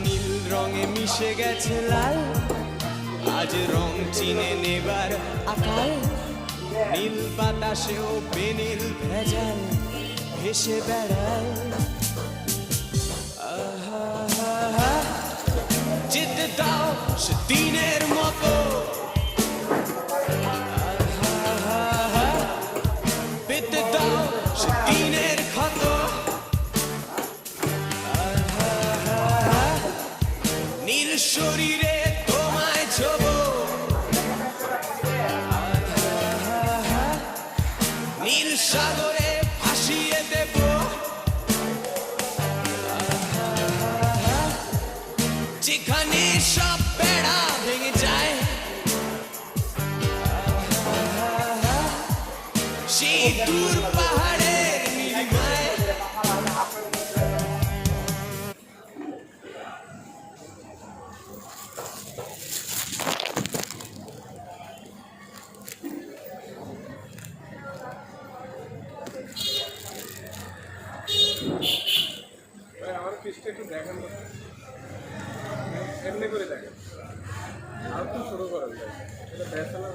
নীল রঙে মিশে গেছে লাল, আজ রং চিনে নেবার আকাল। নীল বাতাসেও বেনীল ভেজাল ভেসে বেড়ায়। যেতে দাও সে দিনের মতো, পেতে দাও সে দিনের ক্ষত। নীল শরীরে তোমায় ছোব, নীল সাগরে ভাসিয়ে দেব। যেখানে সব বেড়া ভেঙে যায়, সেই দূর পাহাড়ের নীলিমায়। আমার পিসটা একটু দেখেন, এমনি করে দেখেন, আর তো শুরু করা যায় এটা ব্যাচেলার।